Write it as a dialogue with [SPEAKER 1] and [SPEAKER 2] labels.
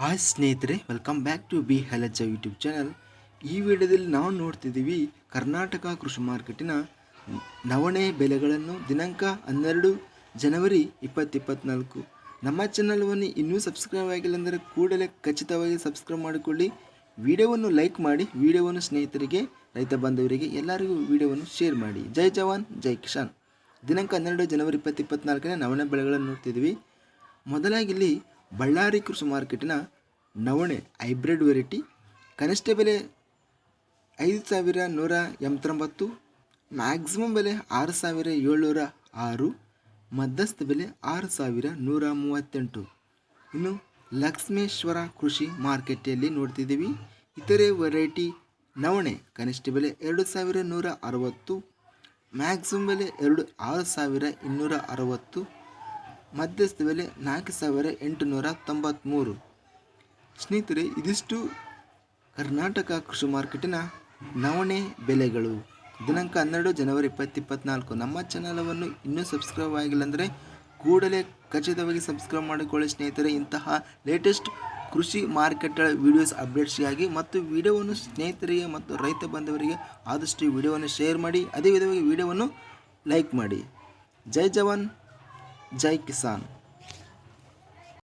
[SPEAKER 1] Hi ಸ್ನೇಹಿತರೆ, welcome back to B ಹೆಲಜ YouTube channel. ಈ ವಿಡಿಯೋದಲ್ಲಿ ನಾವು ನೋಡ್ತಿದ್ದೀವಿ ಕರ್ನಾಟಕ ಕೃಷಿ ಮಾರ್ಕೆಟಿನ ನವಣೆ ಬೆಲೆಗಳನ್ನು ದಿನಾಂಕ 12 ಜನವರಿ 2024. ನಮ್ಮ ಚಾನಲ್ವನ್ನು ಇನ್ನೂ ಸಬ್ಸ್ಕ್ರೈಬ್ ಆಗಿಲ್ಲ ಅಂದರೆ ಕೂಡಲೇ ಖಚಿತವಾಗಿ ಸಬ್ಸ್ಕ್ರೈಬ್ ಮಾಡಿಕೊಳ್ಳಿ. ವಿಡಿಯೋವನ್ನು ಲೈಕ್ ಮಾಡಿ, ವಿಡಿಯೋವನ್ನು ಸ್ನೇಹಿತರಿಗೆ, ರೈತ ಬಾಂಧವರಿಗೆ ಎಲ್ಲರಿಗೂ ವಿಡಿಯೋವನ್ನು ಶೇರ್ ಮಾಡಿ. ಜೈ ಜವಾನ್ ಜೈ ಕಿಸಾನ್. ದಿನಾಂಕ 12 ಜನವರಿ 2024 ನವಣೆ ಬೆಲೆಗಳನ್ನು ನೋಡ್ತಿದ್ದೀವಿ. ಮೊದಲಾಗಿ ಇಲ್ಲಿ ಬಳ್ಳಾರಿ ಕೃಷಿ ಮಾರ್ಕೆಟಿನ ನವಣೆ ಹೈಬ್ರಿಡ್ ವೆರೈಟಿ ಕನಿಷ್ಠ ಬೆಲೆ 5189, ಮ್ಯಾಕ್ಸಿಮಮ್ ಬೆಲೆ 6706, ಮಧ್ಯಸ್ಥ ಬೆಲೆ 6138. ಇನ್ನು ಲಕ್ಷ್ಮೇಶ್ವರ ಕೃಷಿ ಮಾರ್ಕೆಟಲ್ಲಿ ನೋಡ್ತಿದ್ದೀವಿ ಇತರೆ ವೆರೈಟಿ ನವಣೆ ಕನಿಷ್ಠ ಬೆಲೆ 2160, ಮ್ಯಾಕ್ಸಿಮಮ್ ಬೆಲೆ 6260, ಮಧ್ಯಸ್ಥ ಬೆಲೆ 4893. ಸ್ನೇಹಿತರೆ, ಇದಿಷ್ಟು ಕರ್ನಾಟಕ ಕೃಷಿ ಮಾರ್ಕೆಟಿನ ನವಣೆ ಬೆಲೆಗಳು ದಿನಾಂಕ 12 ಜನವರಿ 2024. ನಮ್ಮ ಚಾನಲವನ್ನು ಇನ್ನೂ ಸಬ್ಸ್ಕ್ರೈಬ್ ಆಗಿಲ್ಲ ಅಂದರೆ ಕೂಡಲೇ ಖಚಿತವಾಗಿ ಸಬ್ಸ್ಕ್ರೈಬ್ ಮಾಡಿಕೊಳ್ಳಿ ಸ್ನೇಹಿತರೆ. ಇಂತಹ ಲೇಟೆಸ್ಟ್ ಕೃಷಿ ಮಾರ್ಕೆಟ್ಗಳ ವಿಡಿಯೋಸ್ ಅಪ್ಡೇಟ್ಸ್ಗಾಗಿ ಮತ್ತು ವಿಡಿಯೋವನ್ನು ಸ್ನೇಹಿತರಿಗೆ ಮತ್ತು ರೈತ ಬಾಂಧವರಿಗೆ ಆದಷ್ಟು ವಿಡಿಯೋವನ್ನು ಶೇರ್ ಮಾಡಿ, ಅದೇ ವಿಧವಾಗಿ ವಿಡಿಯೋವನ್ನು ಲೈಕ್ ಮಾಡಿ. ಜೈ ಜವಾನ್ ಜೈ ಕಿಸಾನ್.